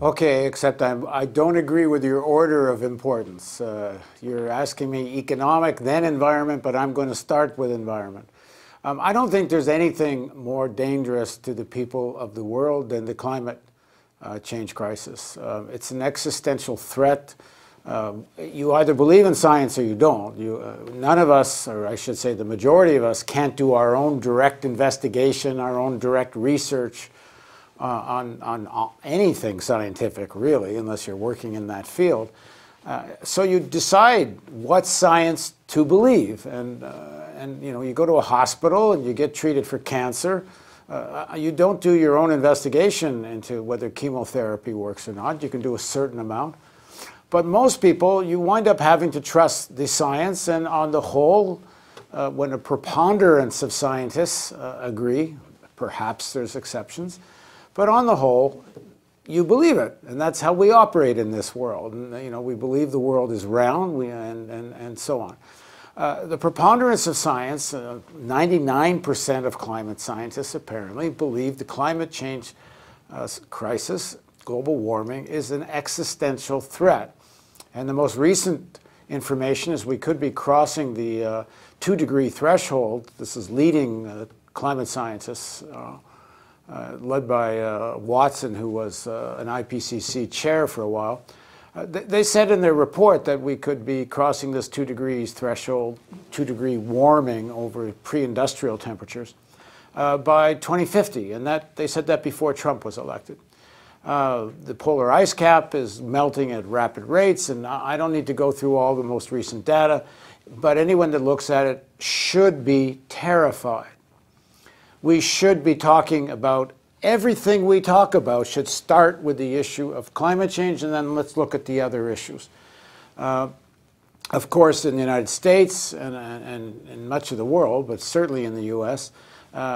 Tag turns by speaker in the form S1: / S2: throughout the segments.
S1: Okay, except I don't agree with your order of importance. You're asking me economic, then environment, but I'm going to start with environment. I don't think there's anything more dangerous to the people of the world than the climate change crisis. It's an existential threat. You either believe in science or you don't. None of us, or I should say the majority of us, can't do our own direct investigation, our own direct research on anything scientific, really, unless you're working in that field. So you decide what science to believe, and you know, you go to a hospital and you get treated for cancer. You don't do your own investigation into whether chemotherapy works or not. You can do a certain amount. But most people, you wind up having to trust the science, and on the whole, when a preponderance of scientists agree, perhaps there's exceptions, but on the whole, you believe it, and that's how we operate in this world. And, you know, we believe the world is round, and so on. The preponderance of science, 99% of climate scientists apparently believe the climate change crisis, global warming, is an existential threat. And the most recent information is we could be crossing the 2-degree threshold. This is leading climate scientists, led by Watson, who was an IPCC chair for a while. They said in their report that we could be crossing this 2 degrees threshold, 2-degree warming over pre-industrial temperatures by 2050, and they said that before Trump was elected. The polar ice cap is melting at rapid rates, and I don't need to go through all the most recent data, but anyone that looks at it should be terrified. We should be talking about everything we talk about should start with the issue of climate change, and then let's look at the other issues. Of course, in the United States and in much of the world, but certainly in the U.S.,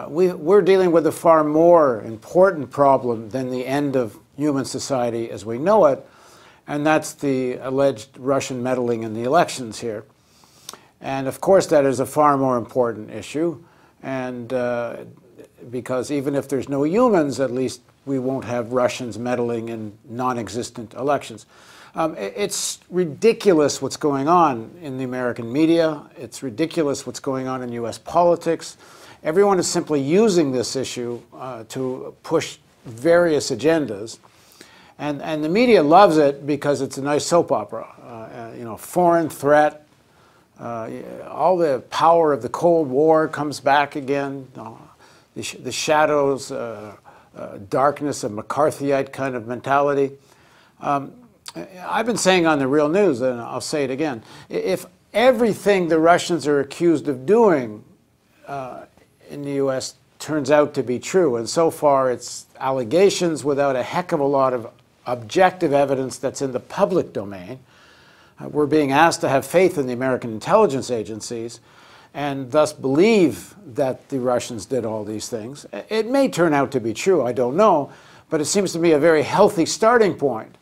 S1: we're dealing with a far more important problem than the end of human society as we know it, and that's the alleged Russian meddling in the elections here. And of course, that is a far more important issue, and because even if there's no humans, at least we won't have Russians meddling in non-existent elections. It's ridiculous what's going on in the American media. It's ridiculous what's going on in U.S. politics. Everyone is simply using this issue to push various agendas. And the media loves it because it's a nice soap opera. You know, foreign threat, all the power of the Cold War comes back again. The shadows, darkness of McCarthyite kind of mentality. I've been saying on the Real News, and I'll say it again, if everything the Russians are accused of doing in the U.S. turns out to be true, and so far it's allegations without a heck of a lot of objective evidence that's in the public domain. We're being asked to have faith in the American intelligence agencies and thus believe that the Russians did all these things. It may turn out to be true, I don't know, but it seems to me a very healthy starting point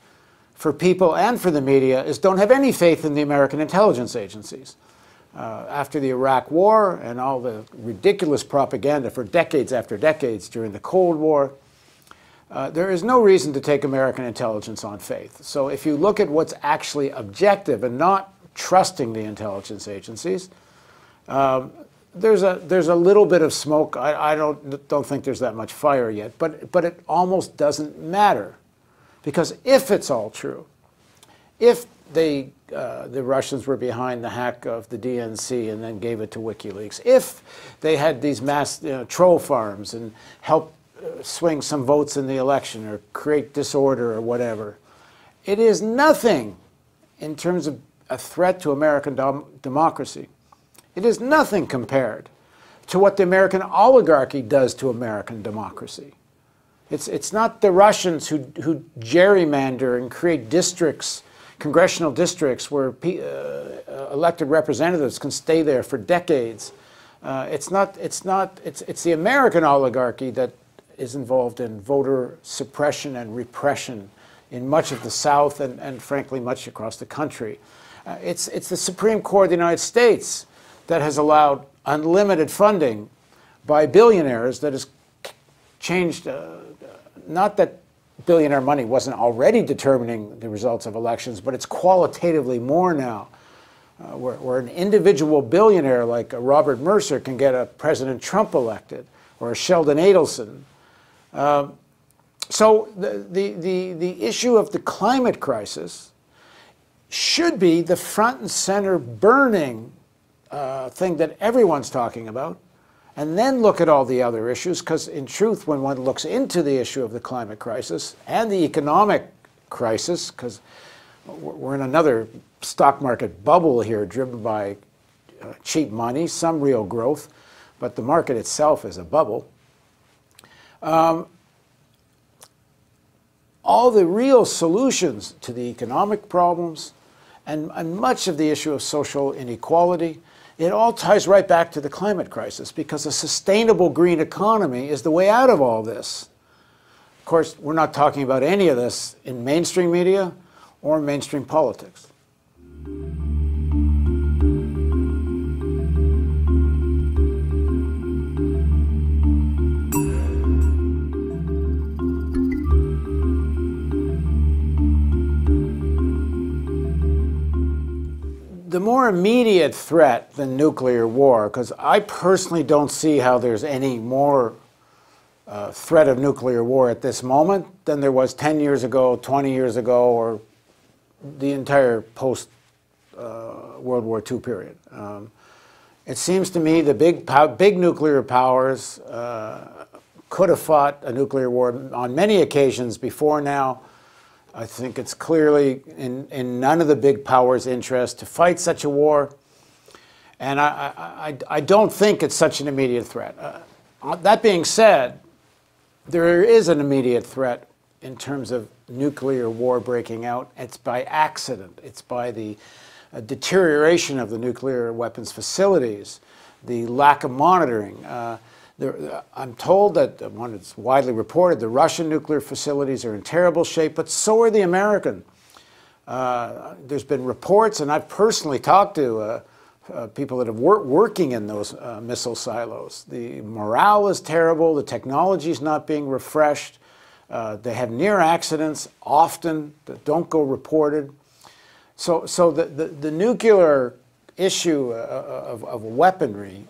S1: for people and for the media is don't have any faith in the American intelligence agencies. After the Iraq War and all the ridiculous propaganda for decades after decades during the Cold War, there is no reason to take American intelligence on faith. So if you look at what's actually objective and not trusting the intelligence agencies, there's a little bit of smoke. I don't think there's that much fire yet, but it almost doesn't matter, because if it's all true, if the Russians were behind the hack of the DNC and then gave it to WikiLeaks, if they had these mass troll farms and helped swing some votes in the election or create disorder or whatever, it is nothing in terms of a threat to American democracy. It is nothing compared to what the American oligarchy does to American democracy. It's not the Russians who gerrymander and create districts, congressional districts, where elected representatives can stay there for decades. It's the American oligarchy that is involved in voter suppression and repression in much of the South and frankly, much across the country. It's the Supreme Court of the United States that has allowed unlimited funding by billionaires that has changed, not that billionaire money wasn't already determining the results of elections, but it's qualitatively more now. Where an individual billionaire like Robert Mercer can get a President Trump elected, or a Sheldon Adelson. So the issue of the climate crisis should be the front and center burning thing that everyone's talking about, and then look at all the other issues, because in truth, when one looks into the issue of the climate crisis and the economic crisis, because we're in another stock market bubble here driven by cheap money, some real growth, but the market itself is a bubble. All the real solutions to the economic problems and much of the issue of social inequality, it all ties right back to the climate crisis, because a sustainable green economy is the way out of all this. Of course, we're not talking about any of this in mainstream media or mainstream politics. The more immediate threat than nuclear war, because I personally don't see how there's any more threat of nuclear war at this moment than there was 10 years ago, 20 years ago, or the entire post-World War II period. It seems to me the big nuclear powers could have fought a nuclear war on many occasions before now. I think it's clearly in none of the big powers' interest to fight such a war, and I don't think it's such an immediate threat. That being said, there is an immediate threat in terms of nuclear war breaking out. It's by accident. It's by the deterioration of the nuclear weapons facilities, the lack of monitoring. I'm told that, when it's widely reported, the Russian nuclear facilities are in terrible shape, but so are the American. There's been reports, and I've personally talked to people that have working in those missile silos. The morale is terrible. The technology is not being refreshed. They have near accidents often that don't go reported. So the nuclear issue of weaponry,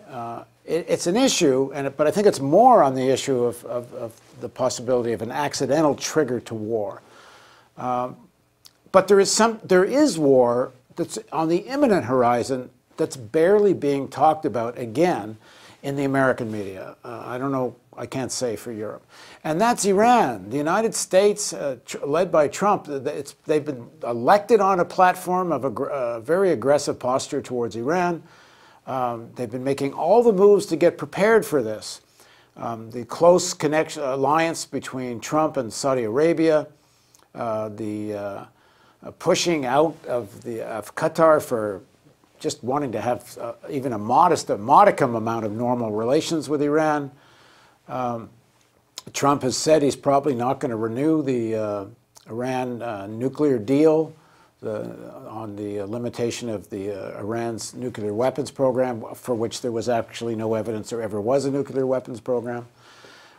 S1: it's an issue, but I think it's more on the issue of the possibility of an accidental trigger to war. But there is war that's on the imminent horizon that's barely being talked about again in the American media. I don't know, I can't say for Europe. And that's Iran. The United States, led by Trump, they've been elected on a platform of a very aggressive posture towards Iran. They've been making all the moves to get prepared for this. The close alliance between Trump and Saudi Arabia, the pushing out of Qatar for just wanting to have even a modicum amount of normal relations with Iran. Trump has said he's probably not going to renew the Iran nuclear deal on the limitation of Iran's nuclear weapons program, for which there was actually no evidence there ever was a nuclear weapons program.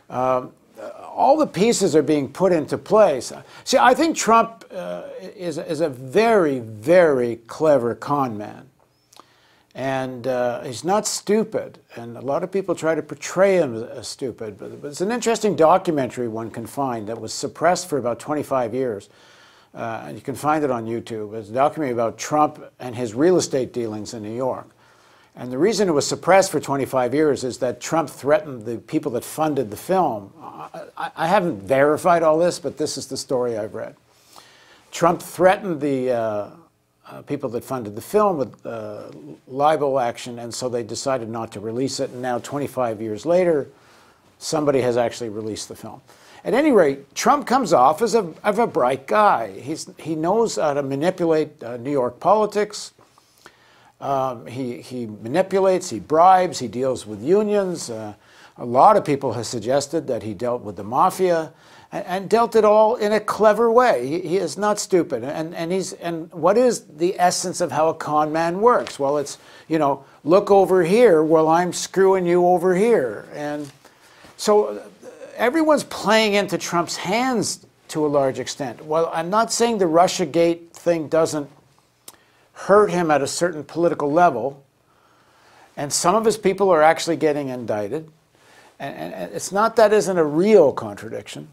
S1: All the pieces are being put into place. See, I think Trump is a very, very clever con man. And he's not stupid, and a lot of people try to portray him as stupid. But it's an interesting documentary one can find that was suppressed for about 25 years. And you can find it on YouTube. It's a documentary about Trump and his real estate dealings in New York. And the reason it was suppressed for 25 years is that Trump threatened the people that funded the film. I haven't verified all this, but this is the story I've read. Trump threatened the people that funded the film with libel action, and so they decided not to release it. And now, 25 years later, somebody has actually released the film. At any rate, Trump comes off as a bright guy. He knows how to manipulate New York politics. He manipulates, he bribes, he deals with unions. A lot of people have suggested that he dealt with the mafia and dealt it all in a clever way. He is not stupid. And what is the essence of how a con man works? Well, it's, look over here while I'm screwing you over here. And so everyone's playing into Trump's hands to a large extent. Well, I'm not saying the Russiagate thing doesn't hurt him at a certain political level, and some of his people are actually getting indicted, and it's not that isn't a real contradiction.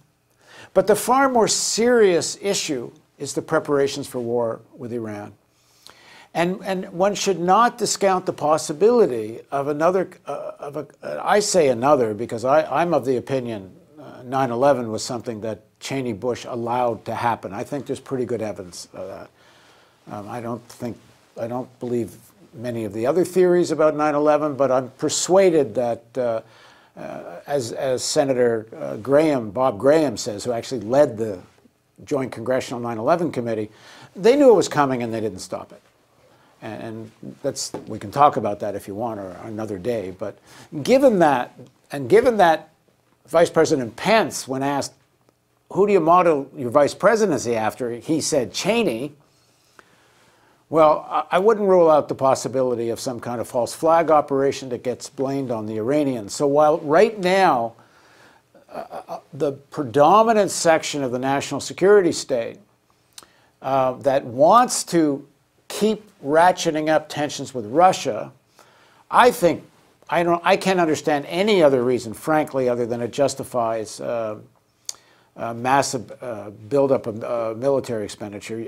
S1: But the far more serious issue is the preparations for war with Iran. And one should not discount the possibility of another, I say another because I'm of the opinion 9/11 was something that Cheney Bush allowed to happen. I think there's pretty good evidence of that. I don't believe many of the other theories about 9/11, but I'm persuaded that, as Senator Bob Graham says, who actually led the Joint Congressional 9/11 Committee, they knew it was coming and they didn't stop it. And we can talk about that if you want or another day. But given that, and given that Vice President Pence, when asked, who do you model your vice presidency after, he said Cheney. Well, I wouldn't rule out the possibility of some kind of false flag operation that gets blamed on the Iranians. So while right now the predominant section of the national security state that wants to keep ratcheting up tensions with Russia, I think I can't understand any other reason, frankly, other than it justifies massive buildup of military expenditure.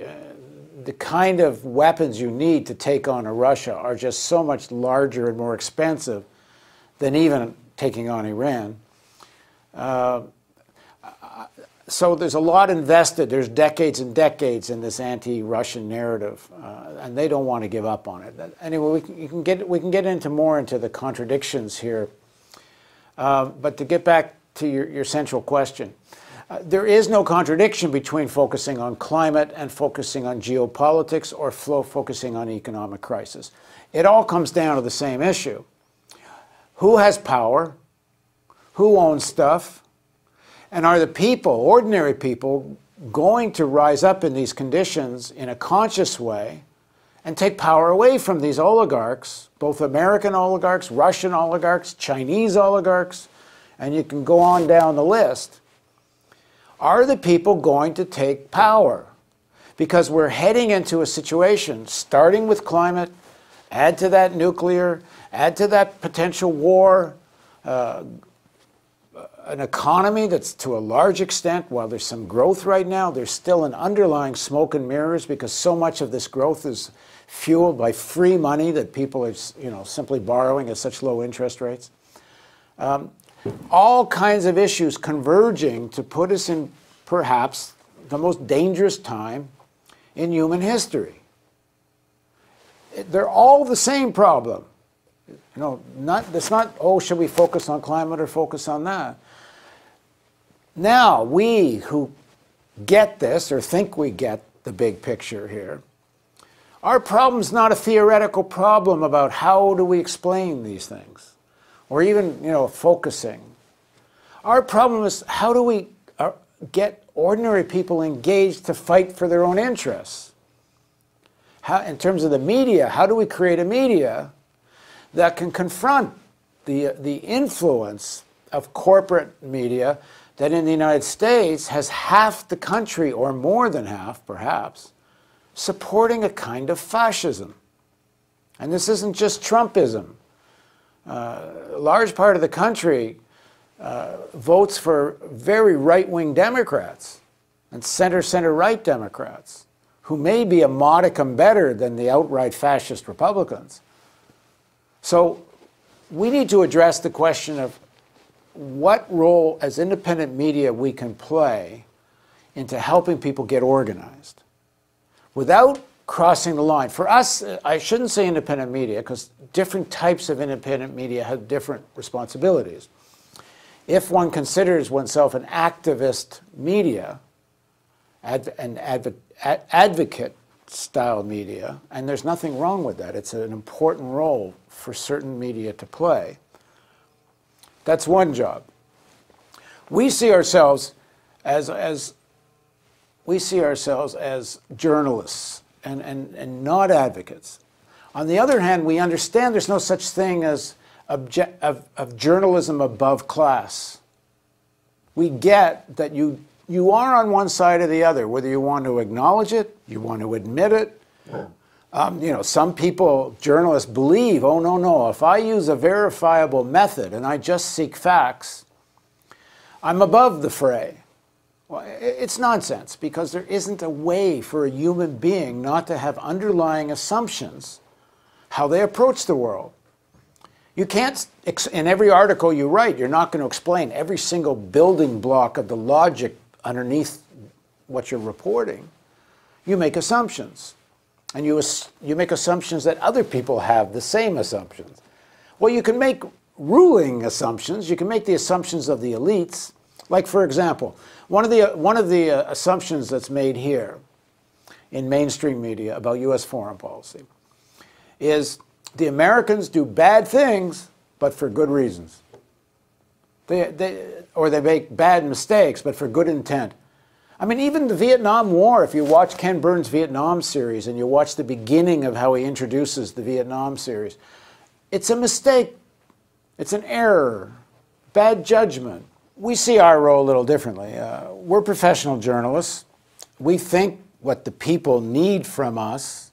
S1: The kind of weapons you need to take on a Russia are just so much larger and more expensive than even taking on Iran. So there's a lot invested. There's decades and decades in this anti-Russian narrative, and they don't want to give up on it. Anyway, we can get into more into the contradictions here. But to get back to your central question, there is no contradiction between focusing on climate and focusing on geopolitics or focusing on economic crisis. It all comes down to the same issue. Who has power? Who owns stuff? And are the people, ordinary people, going to rise up in these conditions in a conscious way and take power away from these oligarchs, both American oligarchs, Russian oligarchs, Chinese oligarchs, and you can go on down the list? Are the people going to take power? Because we're heading into a situation, starting with climate, add to that nuclear, add to that potential war, an economy that's to a large extent, while there's some growth right now, there's still an underlying smoke and mirrors because so much of this growth is fueled by free money that people are simply borrowing at such low interest rates. All kinds of issues converging to put us in perhaps the most dangerous time in human history. They're all the same problem. It's not, oh, should we focus on climate or focus on that? Now, we who get this or think we get the big picture here, our problem's not a theoretical problem about how do we explain these things or even, focusing. Our problem is how do we get ordinary people engaged to fight for their own interests? In terms of the media, how do we create a media that can confront the influence of corporate media that in the United States has half the country, or more than half perhaps, supporting a kind of fascism? And this isn't just Trumpism. A large part of the country votes for very right-wing Democrats and center-right Democrats, who may be a modicum better than the outright fascist Republicans. So we need to address the question of what role as independent media we can play into helping people get organized without crossing the line. For us, I shouldn't say independent media because different types of independent media have different responsibilities. If one considers oneself an activist media, an advocate-style media, and there's nothing wrong with that. It's an important role for certain media to play. That's one job. We see ourselves as journalists and not advocates. On the other hand, we understand there's no such thing as of journalism above class. We get that you you are on one side or the other, whether you want to acknowledge it, you want to admit it. You know, some people, journalists, believe, oh, no, if I use a verifiable method and I just seek facts, I'm above the fray. Well, it's nonsense, because there isn't a way for a human being not to have underlying assumptions how they approach the world. You can't, in every article you write, you're not going to explain every single building block of the logic underneath what you're reporting. You make assumptions. And you make assumptions that other people have the same assumptions. Well, you can make ruling assumptions. You can make the assumptions of the elites. Like, for example, one of the assumptions that's made here in mainstream media about U.S. foreign policy is the Americans do bad things, but for good reasons. Or they make bad mistakes, but for good intent. I mean, even the Vietnam War, if you watch Ken Burns' Vietnam series and you watch the beginning of how he introduces the Vietnam series, it's a mistake. It's an error, bad judgment. We see our role a little differently. We're professional journalists. We think what the people need from us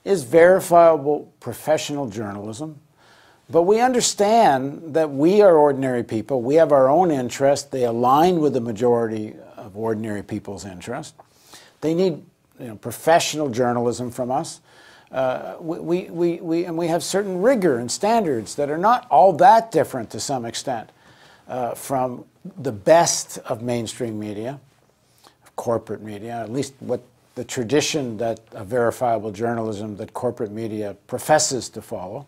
S1: is verifiable professional journalism. But we understand that we are ordinary people. We have our own interests. They align with the majority of ordinary people's interests. They need, professional journalism from us. And we have certain rigor and standards that are not all that different to some extent from the best of mainstream media, corporate media, at least what the tradition that of verifiable journalism that corporate media professes to follow.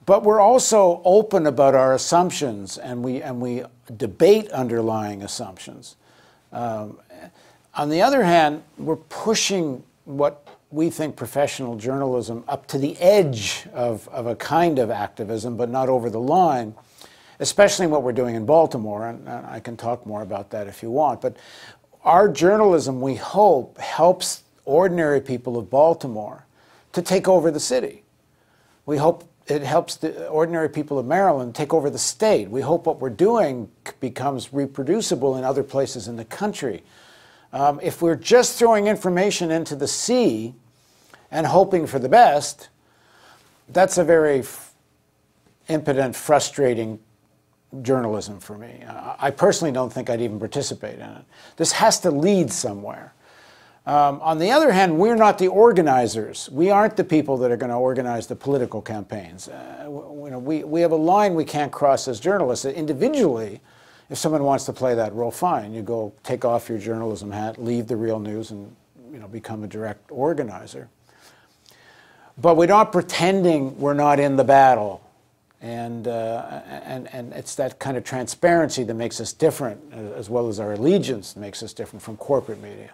S1: But we're also open about our assumptions, and we debate underlying assumptions. On the other hand, we're pushing what we think professional journalism up to the edge of a kind of activism, but not over the line, especially what we're doing in Baltimore, and I can talk more about that if you want. But our journalism, we hope, helps ordinary people of Baltimore to take over the city. We hope it helps the ordinary people of Maryland take over the state. We hope what we're doing becomes reproducible in other places in the country. If we're just throwing information into the sea and hoping for the best, that's a very impotent, frustrating journalism for me. I personally don't think I'd even participate in it. This has to lead somewhere. On the other hand, we're not the organizers. We aren't the people that are going to organize the political campaigns. We have a line we can't cross as journalists. Individually, if someone wants to play that role, fine. You go take off your journalism hat, leave the real news, and become a direct organizer. But we're not pretending we're not in the battle. And it's that kind of transparency that makes us different, as well as our allegiance makes us different from corporate media.